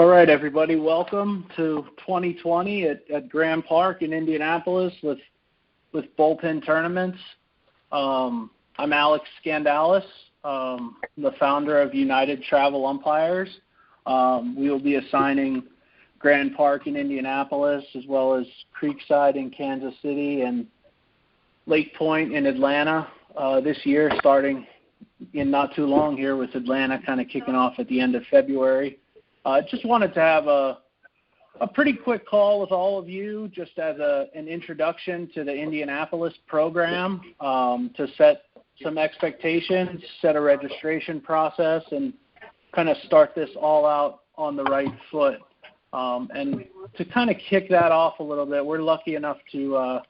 All right, everybody, welcome to 2020 at Grand Park in Indianapolis with bullpen tournaments. I'm Alex Skandalis, the founder of United Travel Umpires. We will be assigning Grand Park in Indianapolis as well as Creekside in Kansas City and Lake Point in Atlanta this year, starting in not too long here with Atlanta kind of kicking off at the end of February. Just wanted to have a pretty quick call with all of you just as an introduction to the Indianapolis program, to set some expectations, set a registration process, and kind of start this all out on the right foot. And to kind of kick that off a little bit, we're lucky enough to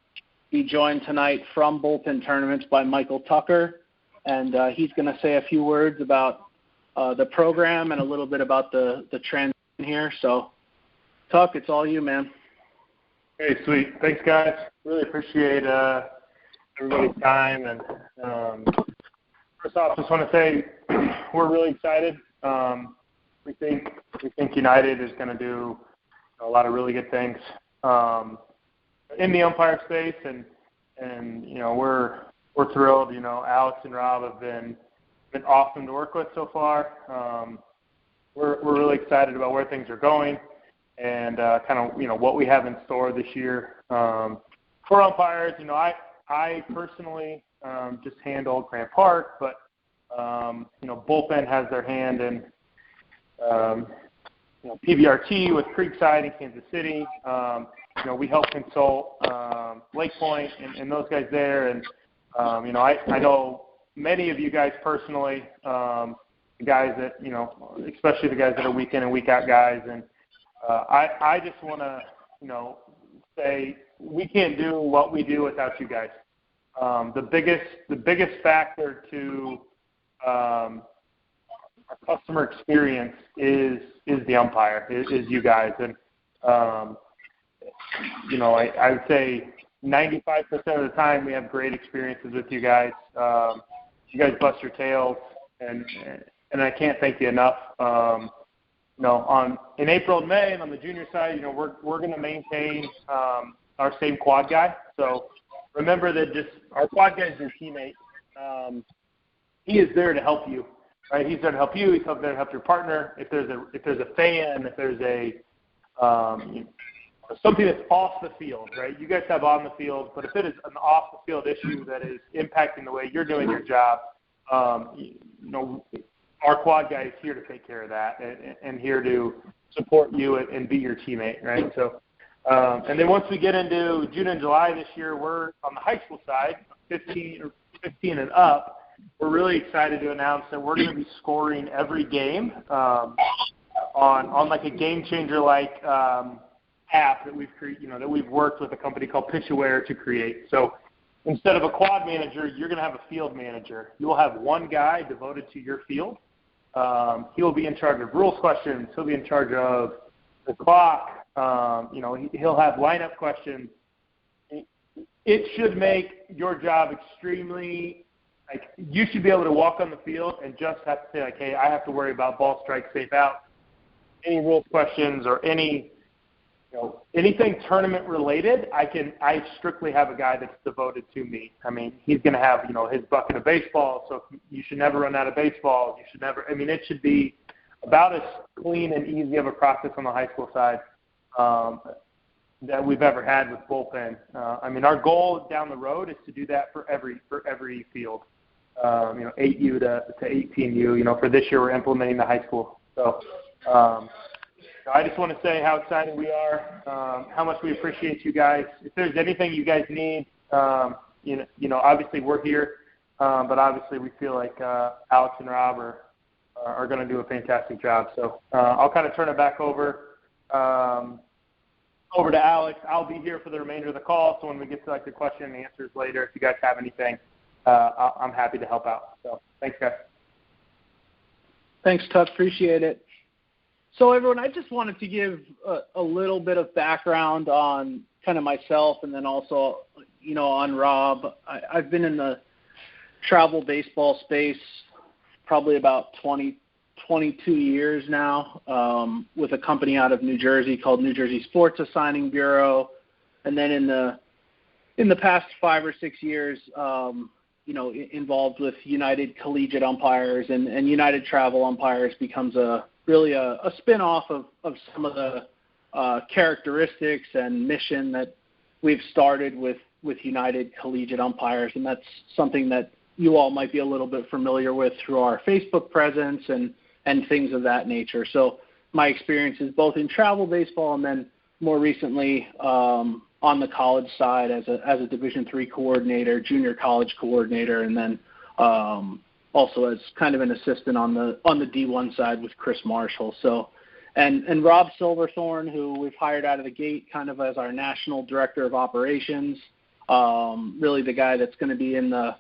be joined tonight from Bullpen Tournaments by Michael Tucker, and he's going to say a few words about the program and a little bit about the transition here. So, Tuck, it's all you, man. Hey, sweet. Thanks, guys. Really appreciate everybody's time. And first off, just want to say we're really excited. We think United is going to do a lot of really good things in the umpire space, and we're thrilled. Alex and Rob have been awesome to work with so far. We're really excited about where things are going and kind of what we have in store this year for umpires. I personally just handle Grand Park, but Bullpen has their hand in PBRT with Creekside in Kansas City. We help consult Lake Point and those guys there, and I know many of you guys personally, the guys that, especially the guys that are week in and week out guys. And I just want to, say we can't do what we do without you guys. The biggest factor to our customer experience is the umpire, is you guys. And, I would say 95% of the time we have great experiences with you guys. You guys bust your tails, and I can't thank you enough. In April and May, and on the junior side, we're going to maintain our same quad guy. So remember that just our quad guy is your teammate. He is there to help you, right? He's there to help you. He's there to help your partner. If there's a fan, if there's something that's off the field, right? You guys have on the field, but if it is an off the field issue that is impacting the way you're doing your job, our quad guy is here to take care of that and here to support you and be your teammate, right? So, and then once we get into June and July this year, we're on the high school side, 15 and up. We're really excited to announce that we're going to be scoring every game on like a game changer like app that we've worked with a company called Pitchaware to create. So instead of a quad manager, you're going to have a field manager. You will have one guy devoted to your field. He will be in charge of rules questions. He'll be in charge of the clock. He'll have lineup questions. It should make your job extremely, you should be able to walk on the field and just have to say, hey, I have to worry about ball strike, safe out, any rules questions or anything tournament related. I strictly have a guy that's devoted to me. I mean, he's going to have, his bucket of baseball. So you should never run out of baseball. It should be about as clean and easy of a process on the high school side that we've ever had with Bullpen. Our goal down the road is to do that for every field. 8U to 18U. For this year we're implementing the high school. So I just want to say how excited we are, how much we appreciate you guys. If there's anything you guys need, obviously we're here, but obviously we feel like Alex and Rob are going to do a fantastic job. So I'll kind of turn it back over to Alex. I'll be here for the remainder of the call, so when we get to the question and answers later, if you guys have anything, I'm happy to help out. So thanks, guys. Thanks, Tuck. Appreciate it. So everyone, I just wanted to give a little bit of background on kind of myself and then also, on Rob. I've been in the travel baseball space probably about 20 22 years now with a company out of New Jersey called New Jersey Sports Assigning Bureau. And then in the past 5 or 6 years, involved with United Collegiate Umpires, and United Travel Umpires becomes really a spin-off of some of the characteristics and mission that we've started with United Collegiate Umpires. And that's something that you all might be a little bit familiar with through our Facebook presence and things of that nature. So my experience is both in travel baseball and then more recently on the college side as a Division III coordinator, junior college coordinator, and then also as kind of an assistant on the D1 side with Chris Marshall. So, and Rob Silverthorn, who we've hired out of the gate kind of as our national director of operations, really the guy that's going to be in the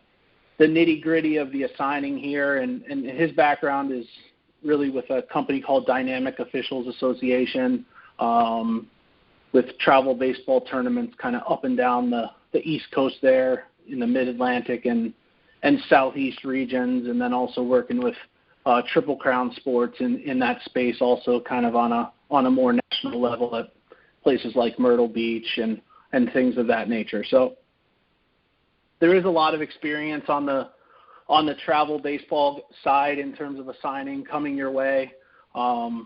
nitty-gritty of the assigning here, and his background is really with a company called Dynamic Officials Association, with travel baseball tournaments kind of up and down the East Coast there in the Mid-Atlantic and Southeast regions, and then also working with Triple Crown Sports in that space, also kind of on a more national level at places like Myrtle Beach and things of that nature. So there is a lot of experience on the travel baseball side in terms of assigning coming your way. I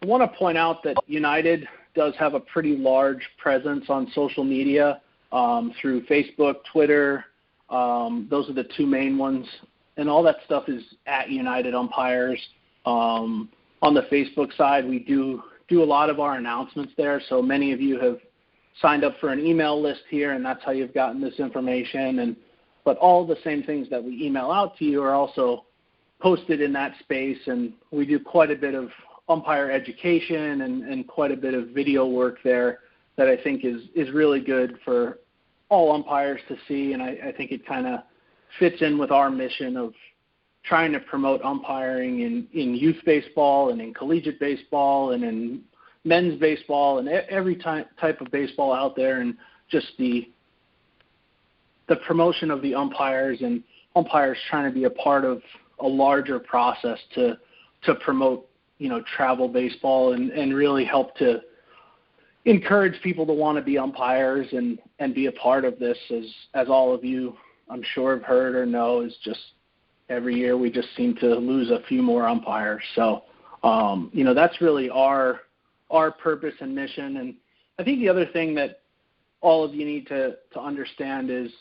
want to point out that United does have a pretty large presence on social media through Facebook, Twitter. Those are the two main ones. And all that stuff is at United Umpires. On the Facebook side, we do a lot of our announcements there. So many of you have signed up for an email list here, and that's how you've gotten this information. But all the same things that we email out to you are also posted in that space, and we do quite a bit of umpire education and quite a bit of video work there that I think is really good for all umpires to see, and I think it kind of fits in with our mission of trying to promote umpiring in youth baseball and in collegiate baseball and in men's baseball and every type of baseball out there, and just the promotion of the umpires and umpires trying to be a part of a larger process to promote, travel baseball and really help to encourage people to want to be umpires and be a part of this. As all of you, I'm sure, have heard or know, is just every year we just seem to lose a few more umpires. So, that's really our purpose and mission. And I think the other thing that all of you need to understand is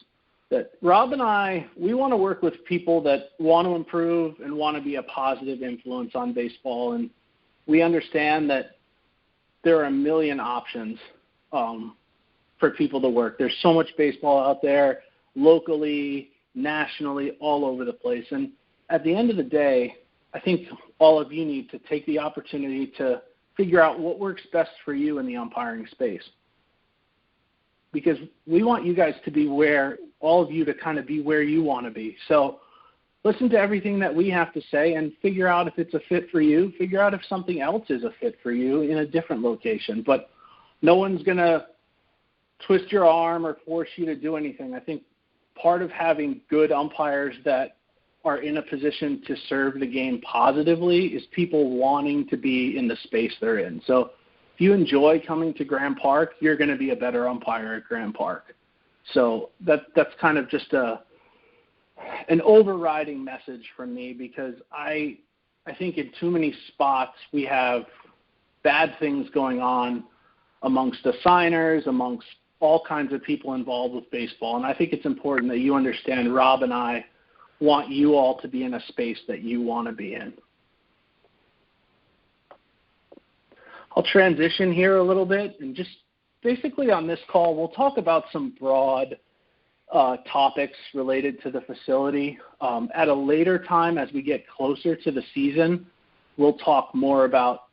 that Rob and I, we want to work with people that want to improve and want to be a positive influence on baseball. And we understand that there are a million options for people to work. There's so much baseball out there, locally, nationally, all over the place. And at the end of the day, I think all of you need to take the opportunity to figure out what works best for you in the umpiring space. Because we want you guys to be all of you to kind of be where you want to be. So listen to everything that we have to say and figure out if it's a fit for you. Figure out if something else is a fit for you in a different location. But no one's going to twist your arm or force you to do anything. I think part of having good umpires that are in a position to serve the game positively is people wanting to be in the space they're in. So if you enjoy coming to Grand Park, you're going to be a better umpire at Grand Park. So that's kind of just an overriding message from me, because I think in too many spots we have bad things going on amongst assigners, amongst all kinds of people involved with baseball. And I think it's important that you understand Rob and I want you all to be in a space that you want to be in. I'll transition here a little bit, and just basically on this call, we'll talk about some broad topics related to the facility. At a later time, as we get closer to the season, we'll talk more about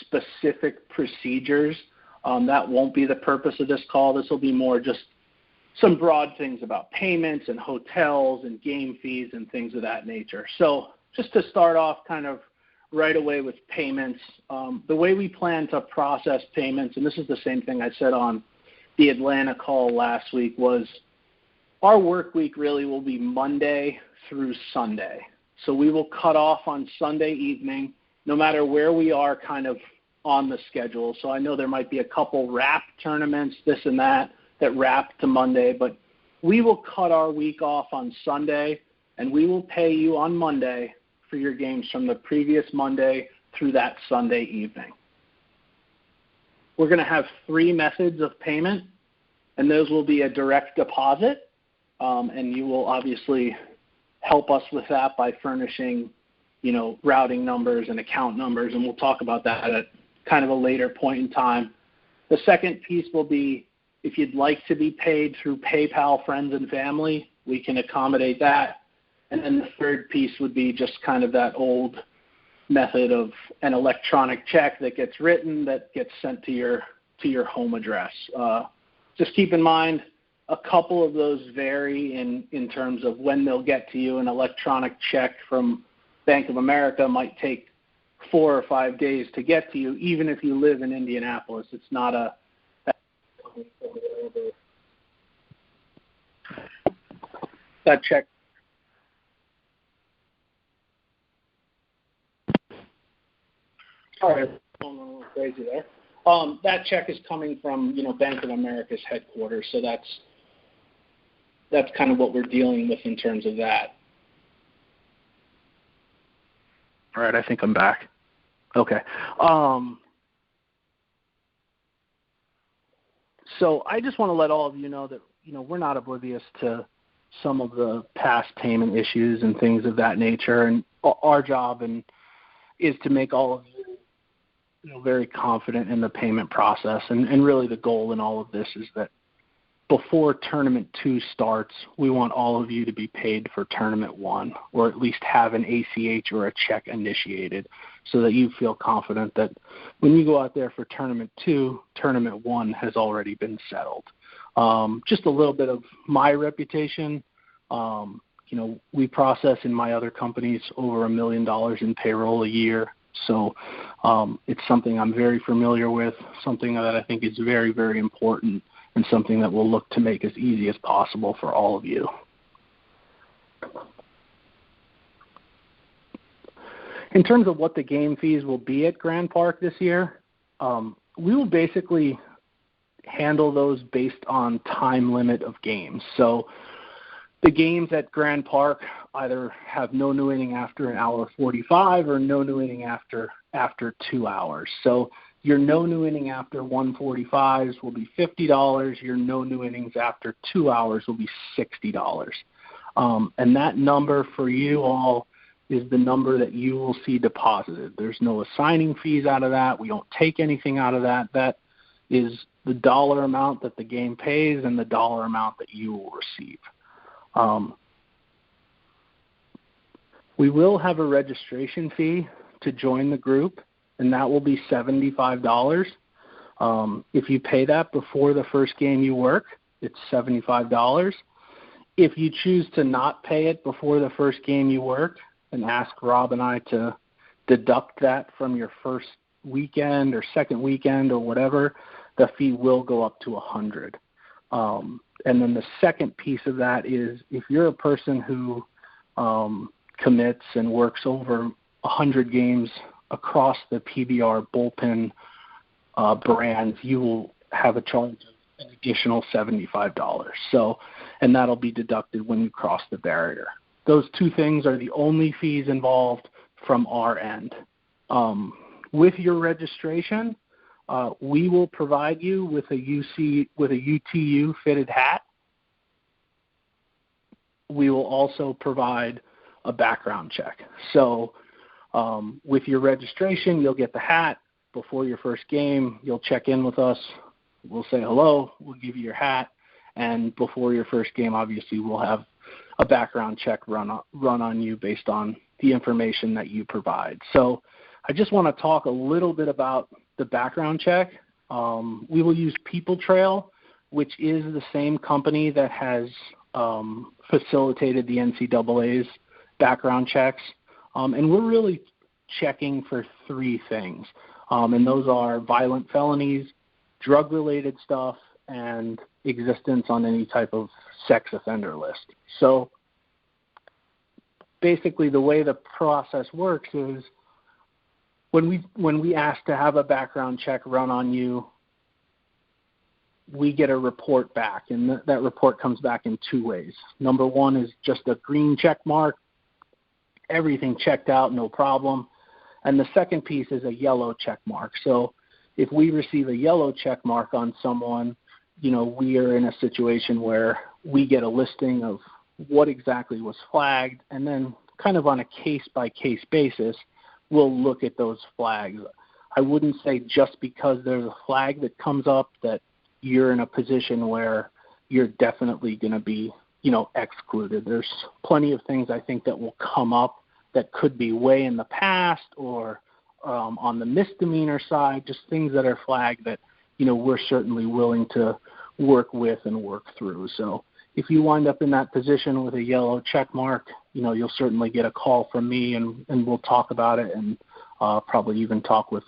specific procedures. That won't be the purpose of this call. This will be more just some broad things about payments and hotels and game fees and things of that nature. So just to start off kind of right away with payments, the way we plan to process payments, and this is the same thing I said on the Atlanta call last week, was our work week really will be Monday through Sunday. So we will cut off on Sunday evening, no matter where we are kind of on the schedule. So I know there might be a couple wrap tournaments, this and that wrap to Monday, but we will cut our week off on Sunday, and we will pay you on Monday for your games from the previous Monday through that Sunday evening. We're going to have 3 methods of payment, and those will be a direct deposit, and you will obviously help us with that by furnishing, routing numbers and account numbers, and we'll talk about that at kind of a later point in time. The second piece will be if you'd like to be paid through PayPal, friends and family, we can accommodate that. And then the third piece would be just kind of that old method of an electronic check that gets written, that gets sent to your home address. Just keep in mind, a couple of those vary in terms of when they'll get to you. An electronic check from Bank of America might take 4 or 5 days to get to you, even if you live in Indianapolis. It's not that check. Sorry, I'm going a little crazy there. That check is coming from, Bank of America's headquarters, so that's kind of what we're dealing with in terms of that. All right, I think I'm back. Okay. So I just want to let all of you know that, we're not oblivious to some of the past payment issues and things of that nature, and our job is to make all of you, very confident in the payment process. And really the goal in all of this is that before Tournament 2 starts, we want all of you to be paid for Tournament 1, or at least have an ACH or a check initiated, so that you feel confident that when you go out there for Tournament 2, Tournament 1 has already been settled. Just a little bit of my reputation. We process in my other companies over $1 million in payroll a year. So it's something I'm very familiar with, something that I think is very, very important, and something that we'll look to make as easy as possible for all of you. In terms of what the game fees will be at Grand Park this year, we will basically handle those based on time limit of games. So the games at Grand Park either have no new inning after an hour 45 or no new inning after 2 hours. So your no new inning after 145s will be $50. Your no new innings after 2 hours will be $60. And that number for you all is the number that you will see deposited. There's no assigning fees out of that. We don't take anything out of that. That is the dollar amount that the game pays and the dollar amount that you will receive. We will have a registration fee to join the group, and that will be $75. If you pay that before the first game you work, it's $75. If you choose to not pay it before the first game you work and ask Rob and I to deduct that from your first weekend or second weekend or whatever, the fee will go up to $100. And then the second piece of that is if you're a person who commits and works over 100 games across the PBR bullpen brands, you will have a charge of an additional $75. So, and that'll be deducted when you cross the barrier. Those two things are the only fees involved from our end. With your registration, we will provide you with a UTU fitted hat. We will also provide a background check. So with your registration, you'll get the hat. Before your first game, you'll check in with us. We'll say hello. We'll give you your hat. And before your first game, obviously, we'll have a background check run on you based on the information that you provide. So I just want to talk a little bit about the background check. We will use People Trail, which is the same company that has facilitated the NCAA's background checks. And we're really checking for 3 things. And those are violent felonies, drug-related stuff, and existence on any type of sex offender list. So basically the way the process works is when we ask to have a background check run on you, we get a report back, and that report comes back in two ways. Number one is just a green check mark, everything checked out, no problem. And the second piece is a yellow check mark. So if we receive a yellow check mark on someone, we are in a situation where we get a listing of what exactly was flagged, and then kind of on a case-by-case basis, we'll look at those flags. I wouldn't say just because there's a flag that comes up that you're in a position where you're definitely going to be, excluded. There's plenty of things I think that will come up that could be way in the past or on the misdemeanor side, just things that are flagged that, we're certainly willing to work with and work through. So if you wind up in that position with a yellow check mark, you'll certainly get a call from me and we'll talk about it and probably even talk with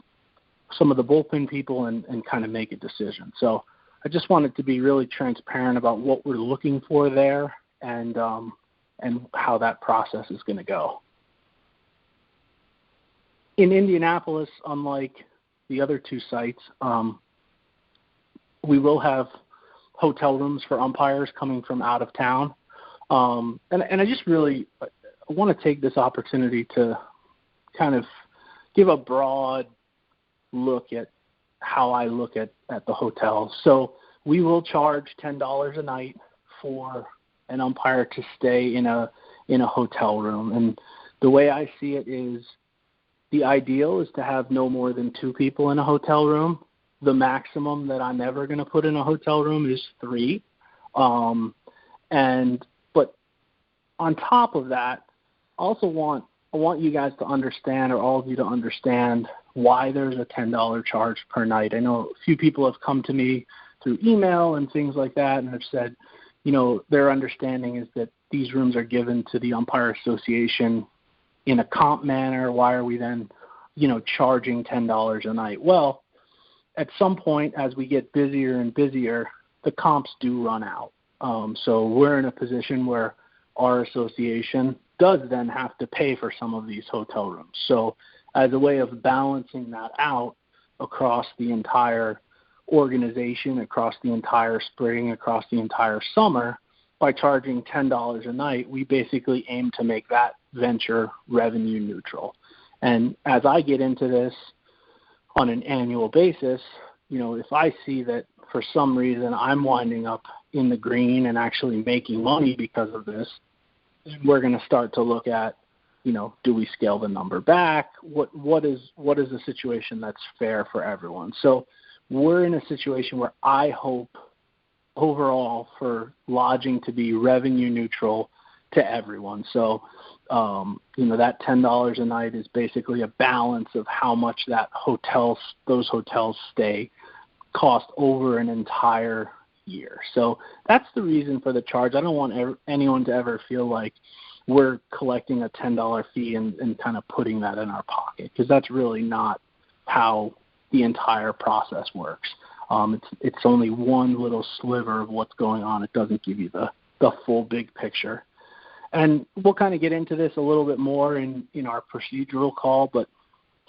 some of the bullpen people and kind of make a decision. So I just wanted to be really transparent about what we're looking for there and how that process is going to go. In Indianapolis, unlike the other two sites, we will have hotel rooms for umpires coming from out of town. And I just really want to take this opportunity to kind of give a broad look at how I look at the hotel. So we will charge $10 a night for an umpire to stay in a hotel room. And the way I see it is the ideal is to have no more than 2 people in a hotel room. The maximum that I'm ever going to put in a hotel room is 3. But on top of that, I also want you guys to understand, or all of you to understand, why there's a $10 charge per night. I know a few people have come to me through email and things like that and have said, their understanding is that these rooms are given to the Umpire Association in a comp manner. Why are we then, charging $10 a night? Well, at some point, as we get busier and busier, the comps do run out. So we're in a position where our association does then have to pay for some of these hotel rooms. So as a way of balancing that out across the entire organization, across the entire spring, across the entire summer, by charging $10 a night, we basically aim to make that venture revenue neutral. And as I get into this on an annual basis, if I see that for some reason I'm winding up in the green and actually making money because of this, we're going to start to look at, do we scale the number back? What is the situation that's fair for everyone? So we're in a situation where I hope overall for lodging to be revenue neutral to everyone. So, that $10 a night is basically a balance of how much those hotels stay cost over an entire year. So that's the reason for the charge. I don't want anyone to ever feel like we're collecting a $10 fee and kind of putting that in our pocket, because that's really not how the entire process works. It's only one little sliver of what's going on. It doesn't give you the full big picture. And we'll kind of get into this a little bit more in our procedural call, but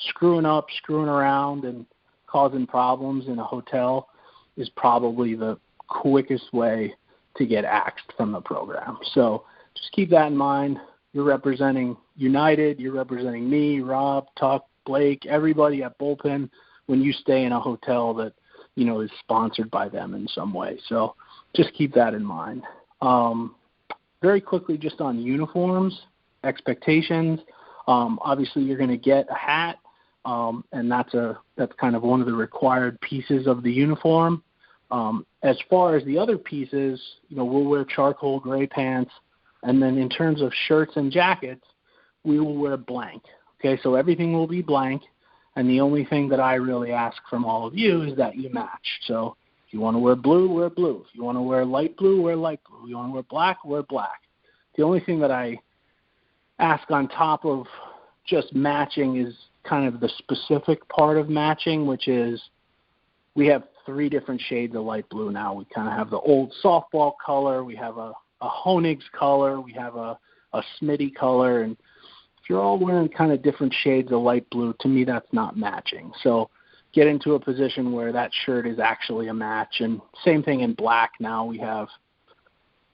screwing around, and causing problems in a hotel is probably the quickest way to get axed from the program. So just keep that in mind. You're representing United, you're representing me, Rob, Tuck, Blake, everybody at Bullpen when you stay in a hotel that, is sponsored by them in some way. So just keep that in mind. Very quickly, just on uniforms, expectations. Obviously, you're going to get a hat, and that's kind of one of the required pieces of the uniform. As far as the other pieces, we'll wear charcoal gray pants, and then in terms of shirts and jackets, we will wear blank. Okay, so everything will be blank, and the only thing that I really ask from all of you is that you match. So if you want to wear blue, wear blue. If you want to wear light blue, wear light blue. If you want to wear black, wear black. The only thing that I ask on top of just matching is kind of the specific part of matching, which is we have 3 different shades of light blue now. We kind of have the old softball color. We have a Honig's color. We have a a Smitty color. And if you're all wearing kind of different shades of light blue, to me that's not matching. So get into a position where that shirt is actually a match. And same thing in black now. We have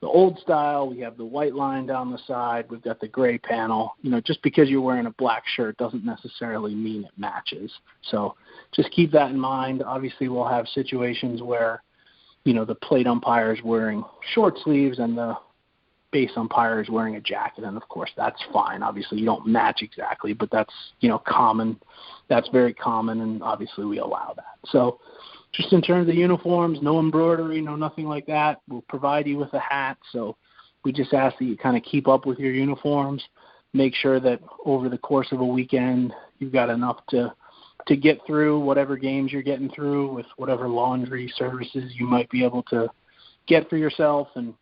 the old style, we have the white line down the side, we've got the gray panel. Just because you're wearing a black shirt doesn't necessarily mean it matches. So just keep that in mind. Obviously, we'll have situations where, the plate umpire is wearing short sleeves and the base umpire is wearing a jacket, and of course that's fine. Obviously, you don't match exactly, but that's, common. That's very common, and obviously we allow that. So just in terms of uniforms, no embroidery, no nothing like that. We'll provide you with a hat. So we just ask that you kind of keep up with your uniforms. Make sure that over the course of a weekend, you've got enough to get through whatever games you're getting through with whatever laundry services you might be able to get for yourself, and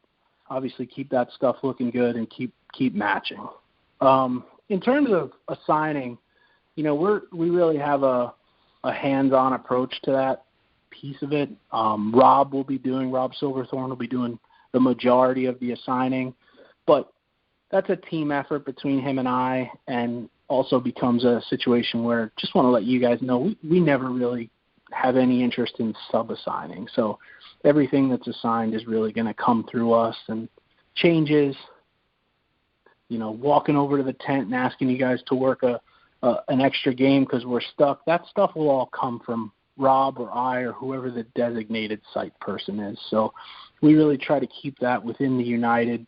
obviously keep that stuff looking good and keep matching. In terms of assigning, we really have a hands-on approach to that piece of it. Rob Silverthorn will be doing the majority of the assigning, but that's a team effort between him and I, and also becomes a situation where just want to let you guys know we never really have any interest in sub-assigning. So everything that's assigned is really going to come through us, and changes, walking over to the tent and asking you guys to work an extra game because we're stuck, that stuff will all come from Rob or I or whoever the designated site person is. So we really try to keep that within the United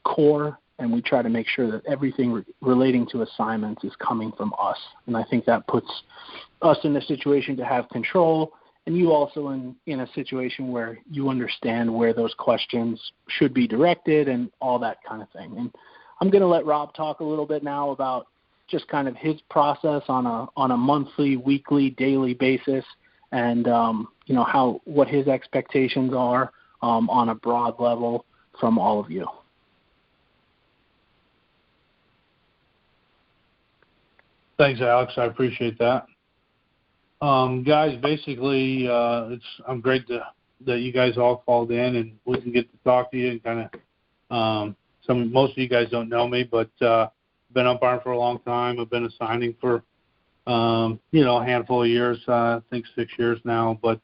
core, and we try to make sure that everything relating to assignments is coming from us. And I think that puts us in a situation to have control, and you also in a situation where you understand where those questions should be directed and all that kind of thing. And I'm going to let Rob talk a little bit now about just kind of his process on a monthly, weekly, daily basis, and what his expectations are on a broad level from all of you. Thanks, Alex. I appreciate that. Guys, basically, I'm great that you guys all called in and we can get to talk to you and kind of most of you guys don't know me, but been umpiring for a long time. I've been assigning for a handful of years, I think 6 years now. But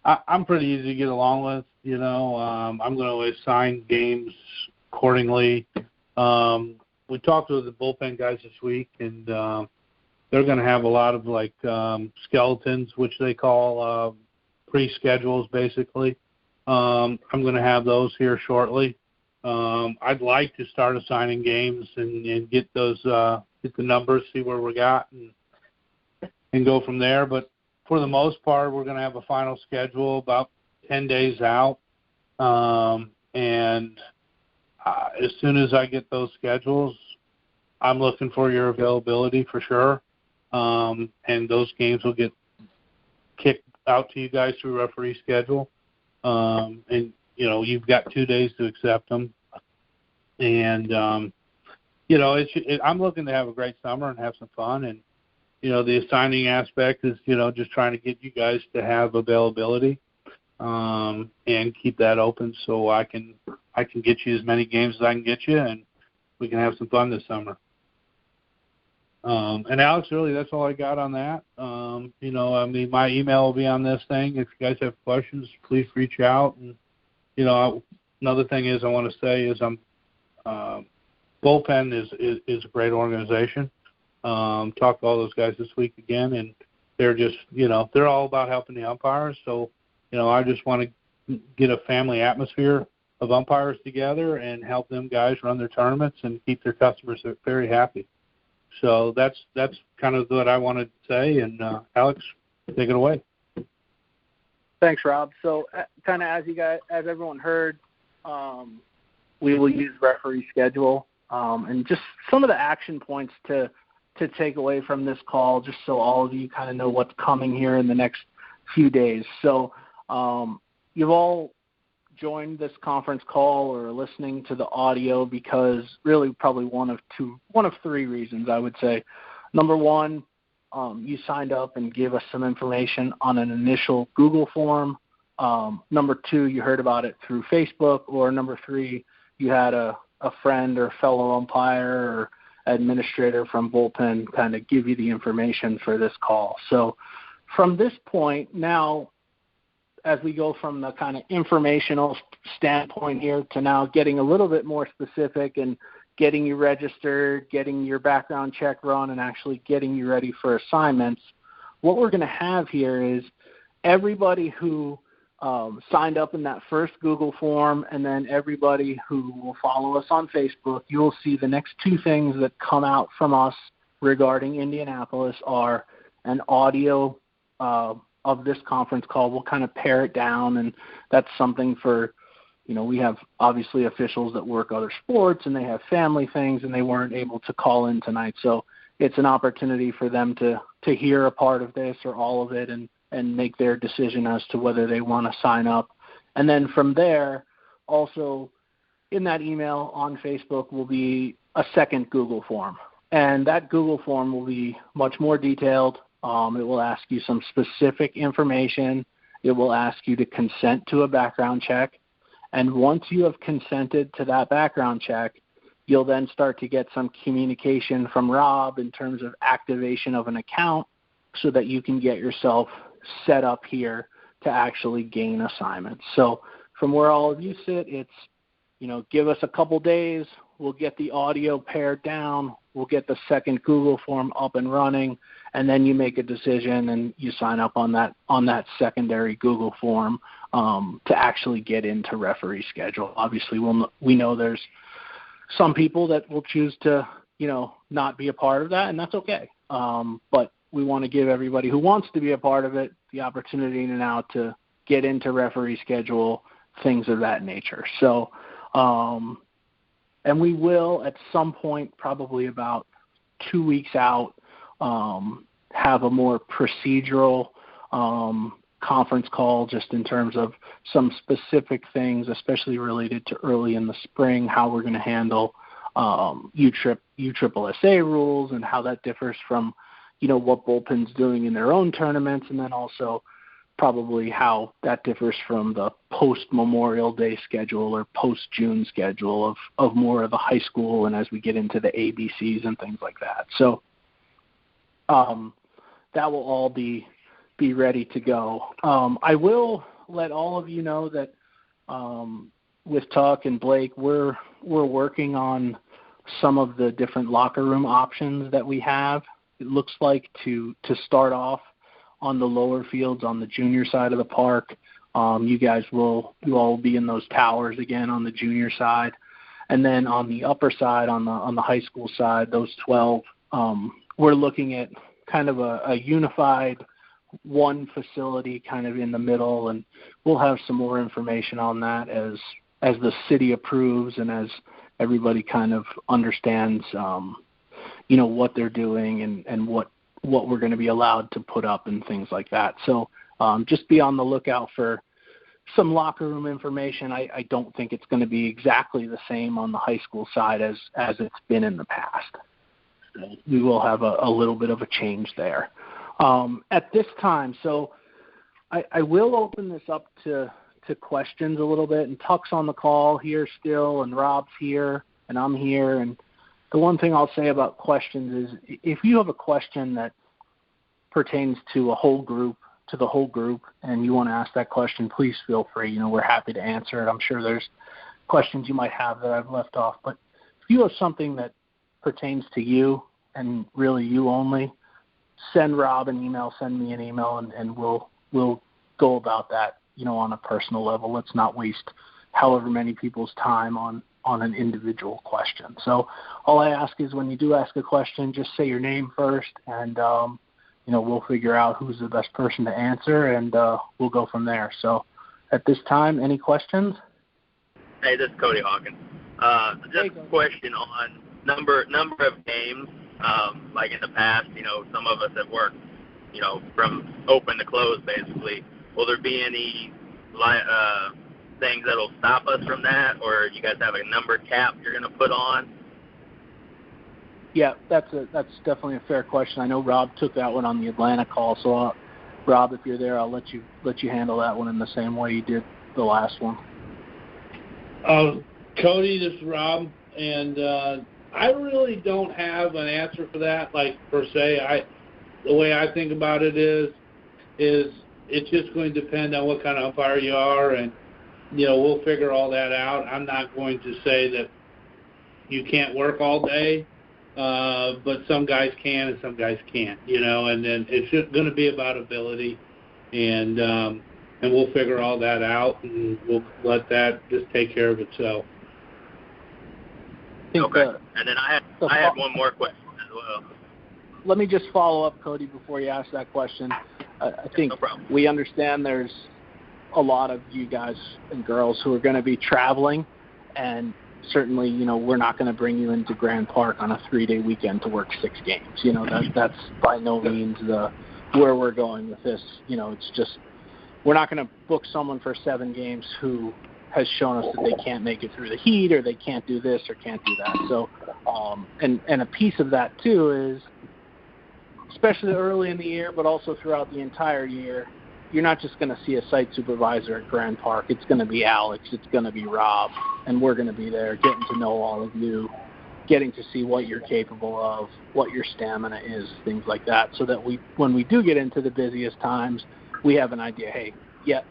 I'm pretty easy to get along with. I'm going to assign games accordingly. We talked to the bullpen guys this week, and they're going to have a lot of skeletons, which they call pre-schedules, basically. I'm going to have those here shortly. I'd like to start assigning games and get those get the numbers, see where we got, and go from there. But for the most part, we're going to have a final schedule about 10 days out, and as soon as I get those schedules, I'm looking for your availability for sure, and those games will get kicked out to you guys through referee schedule, and you've got 2 days to accept them. And, I'm looking to have a great summer and have some fun. And, the assigning aspect is, just trying to get you guys to have availability and keep that open so I can get you as many games as I can get you, and we can have some fun this summer. And Alex, really, that's all I got on that. My email will be on this thing. If you guys have questions, please reach out. And, another thing is I want to say is Bullpen is a great organization. Talked to all those guys this week again, and they're just, they're all about helping the umpires. So, I just want to get a family atmosphere of umpires together and help them guys run their tournaments and keep their customers very happy. So that's kind of what I wanted to say. And Alex, take it away. Thanks, Rob. So kind of as everyone heard, we will use referee schedule, and just some of the action points to take away from this call, just so all of you kind of know what's coming here in the next few days. So you've all joined this conference call or listening to the audio because really probably one of three reasons, I would say. Number one, you signed up and gave us some information on an initial Google form. Number two, you heard about it through Facebook. Or number three, you had a a friend or fellow umpire or administrator from Bullpen kind of give you the information for this call. So from this point now, as we go from the kind of informational standpoint here to now getting a little bit more specific and getting you registered, getting your background check run, and actually getting you ready for assignments, what we're going to have here is everybody who signed up in that first Google form, and then everybody who will follow us on Facebook, you'll see the next two things that come out from us regarding Indianapolis are an audio of this conference call. We'll kind of pare it down, and that's something for, we have obviously officials that work other sports and they have family things and they weren't able to call in tonight. So it's an opportunity for them to hear a part of this or all of it and make their decision as to whether they want to sign up. And then from there, also in that email on Facebook will be a second Google form. And that Google form will be much more detailed. It will ask you some specific information. It will ask you to consent to a background check. And once you have consented to that background check, you'll then start to get some communication from Rob in terms of activation of an account so that you can get yourself set up here to actually gain assignments. So from where all of you sit, it's, give us a couple days. We'll get the audio pared down. We'll get the second Google form up and running, and then you make a decision and you sign up on that secondary Google form to actually get into referee schedule. Obviously, we know there's some people that will choose to, not be a part of that, and that's okay. But we want to give everybody who wants to be a part of it the opportunity now to get into referee schedule, things of that nature. So, and we will at some point, probably about 2 weeks out, have a more procedural conference call just in terms of some specific things, especially related to early in the spring, how we're going to handle USSSA rules and how that differs from, what Bullpen's doing in their own tournaments, and then also probably how that differs from the post-Memorial Day schedule or post-June schedule of more of the high school and as we get into the ABCs and things like that. So that will all be ready to go. I will let all of you know that with Tuck and Blake, we're working on some of the different locker room options that we have. It looks like to start off on the lower fields on the junior side of the park. You all be in those towers again on the junior side. And then on the upper side, on the high school side, those 12, we're looking at kind of a unified one facility kind of in the middle, and we'll have some more information on that as the city approves and as everybody kind of understands, what they're doing and what we're going to be allowed to put up and things like that. So just be on the lookout for some locker room information. I don't think it's going to be exactly the same on the high school side as it's been in the past. So we will have a little bit of a change there. At this time, so I will open this up to questions a little bit, and Tuck's on the call here still, and Rob's here, and I'm here, and the one thing I'll say about questions is if you have a question that pertains to the whole group, and you want to ask that question, please feel free. We're happy to answer it. I'm sure there's questions you might have that I've left off. But if you have something that pertains to you and really you only, send Rob an email, send me an email, and we'll go about that, on a personal level. Let's not waste however many people's time on an individual question. So all I ask is when you do ask a question, just say your name first, and we'll figure out who's the best person to answer, and we'll go from there. So at this time, any questions? Hey, this is Cody Hawkins. Just a question on number of games. Like in the past, some of us have worked, from open to close, basically. Will there be any things that will stop us from that, or you guys have a number cap you're going to put on? Yeah, that's definitely a fair question. I know Rob took that one on the Atlanta call, so Rob, if you're there, I'll let you handle that one in the same way you did the last one. Cody, this is Rob. and I really don't have an answer for that, like, per se. The way I think about it is it's just going to depend on what kind of umpire you are, and, we'll figure all that out. I'm not going to say that you can't work all day, but some guys can and some guys can't, and then it's just going to be about ability, and we'll figure all that out, and we'll let that just take care of itself. Okay. And then I had one more question as well. Let me just follow up, Cody, before you ask that question. I think we understand there's a lot of you guys and girls who are going to be traveling, and certainly, we're not going to bring you into Grand Park on a 3-day weekend to work 6 games. That's by no means where we're going with this. It's just we're not going to book someone for 7 games who has shown us that they can't make it through the heat, or they can't do this or can't do that. So, and a piece of that too is, especially early in the year, but also throughout the entire year, you're not just going to see a site supervisor at Grand Park. It's going to be Alex. It's going to be Rob. And we're going to be there getting to know all of you, getting to see what you're capable of, what your stamina is, things like that, so that when we do get into the busiest times, we have an idea, hey, yeah,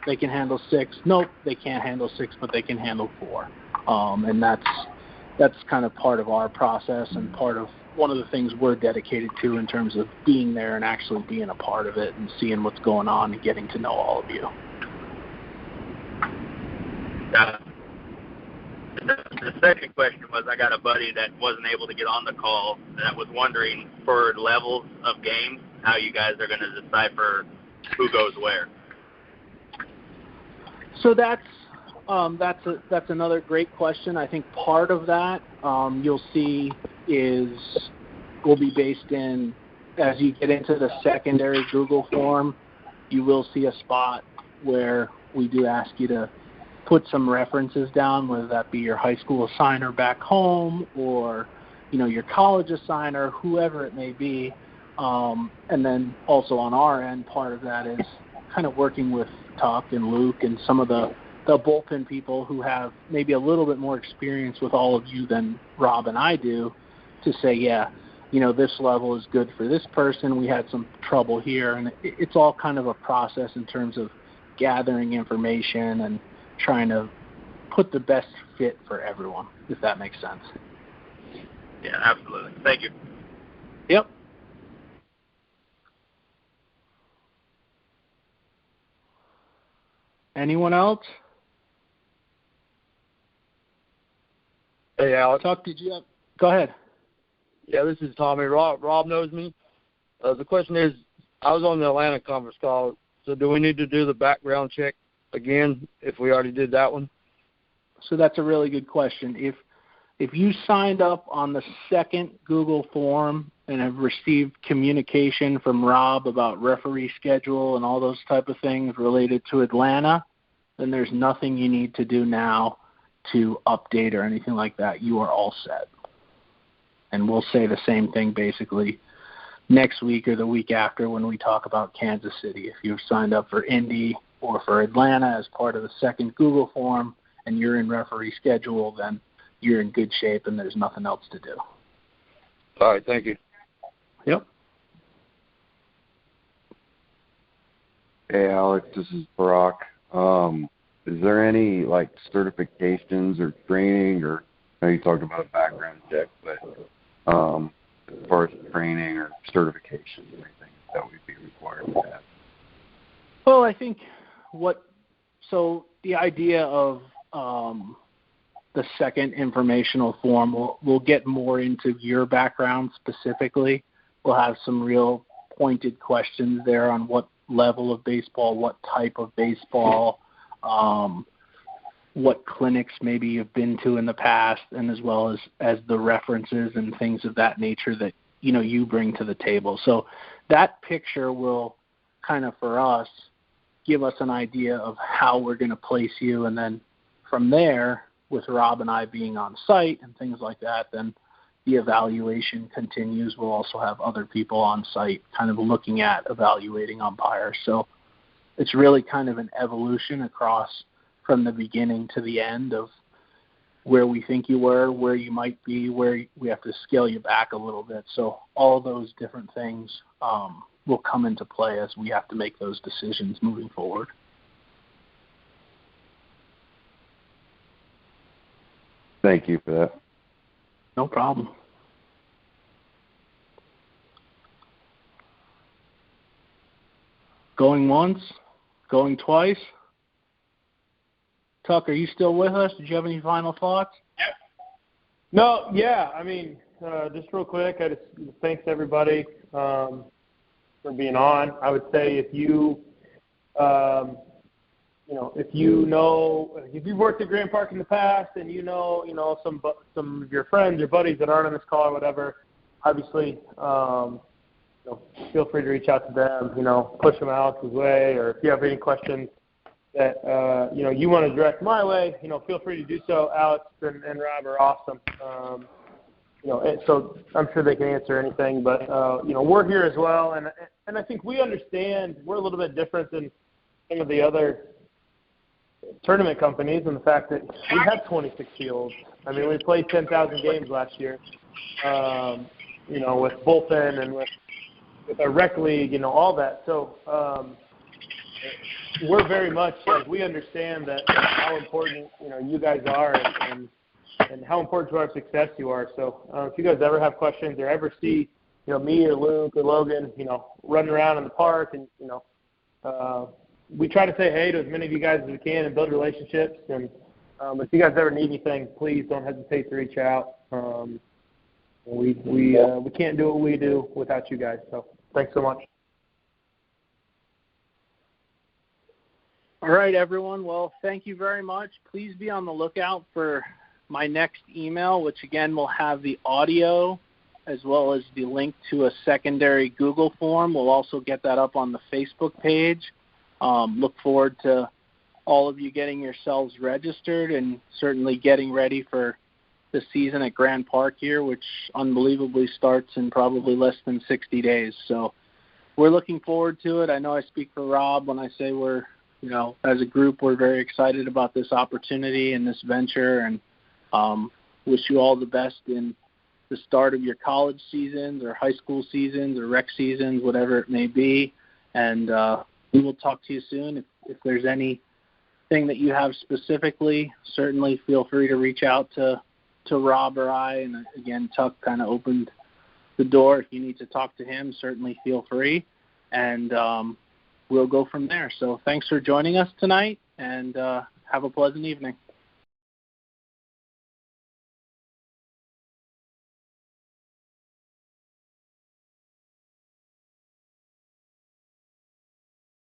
they can handle 6. Nope, they can't handle 6, but they can handle 4. And that's kind of part of our process and part of one of the things we're dedicated to in terms of being there and actually being a part of it and seeing what's going on and getting to know all of you. The second question was, I got a buddy that wasn't able to get on the call that was wondering, for levels of games, how you guys are going to decipher who goes where. So that's another great question. I think part of that you'll see will be based in, as you get into the secondary Google form, you will see a spot where we do ask you to put some references down, whether that be your high school assigner back home or, your college assigner, whoever it may be. And then also on our end, part of that is kind of working with Tuck and Luke and some of the bullpen people who have maybe a little bit more experience with all of you than Rob and I do, to say, yeah, this level is good for this person. We had some trouble here. And it's all kind of a process in terms of gathering information and trying to put the best fit for everyone, if that makes sense. Yeah, absolutely. Thank you. Yep. Anyone else? Hey, Alex. Tuck, did you have? Go ahead. Yeah, this is Tommy. Rob knows me. The question is, I was on the Atlanta conference call, so do we need to do the background check again if we already did that one? So that's a really good question. If you signed up on the second Google form and have received communication from Rob about referee schedule and all those type of things related to Atlanta, then there's nothing you need to do now to update or anything like that. You are all set. And we'll say the same thing basically next week or the week after when we talk about Kansas City. If you've signed up for Indy or for Atlanta as part of the second Google form and you're in referee schedule, then you're in good shape and there's nothing else to do. All right, thank you. Yep. Hey, Alex, this is Barack. Is there any, certifications or training, or I know you talked about a background check, but as far as training or certification or anything that would be required for that? Well, I think the idea of the second informational form, we'll get more into your background specifically. We'll have some real pointed questions there on what level of baseball, what type of baseball, what clinics maybe you've been to in the past, and as well as the references and things of that nature that you bring to the table. So that picture will kind of, for us, give us an idea of how we're going to place you, and then from there, with Rob and I being on site and things like that, then the evaluation continues. We'll also have other people on site kind of looking at evaluating umpires. So it's really kind of an evolution across from the beginning to the end of where we think you were, where you might be, where we have to scale you back a little bit. So all of those different things will come into play as we have to make those decisions moving forward. Thank you for that. No problem. Going once, going twice. Tuck, are you still with us? Did you have any final thoughts? No, yeah. I mean, just real quick, I just thanks everybody for being on. I would say if you've worked at Grand Park in the past and you know some of your friends or buddies that aren't on this call or whatever, obviously, feel free to reach out to them. Push them Alex's way, or if you have any questions that you want to direct my way, feel free to do so. Alex and Rob are awesome. So I'm sure they can answer anything. But we're here as well, and I think we understand we're a little bit different than some of the other tournament companies in the fact that we have 26 fields. I mean, we played 10,000 games last year. With bullpen and with our rec league, all that. So we're very much like we understand that how important you guys are and how important to our success you are. So if you guys ever have questions or ever see me or Luke or Logan running around in the park, and we try to say hey to as many of you guys as we can and build relationships. And if you guys ever need anything, please don't hesitate to reach out. We can't do what we do without you guys. So thanks so much. All right, everyone. Well, thank you very much. Please be on the lookout for my next email, which, again, will have the audio as well as the link to a secondary Google form. We'll also get that up on the Facebook page. Look forward to all of you getting yourselves registered and certainly getting ready for the season at Grand Park here, which unbelievably starts in probably less than 60 days. So we're looking forward to it. I know I speak for Rob when I say we're, as a group, we're very excited about this opportunity and this venture, and wish you all the best in the start of your college seasons or high school seasons or rec seasons, whatever it may be. And we will talk to you soon. If there's anything that you have specifically, certainly feel free to reach out to Rob or I. And again, Tuck kind of opened the door. If you need to talk to him, certainly feel free. And we'll go from there. So thanks for joining us tonight, and have a pleasant evening.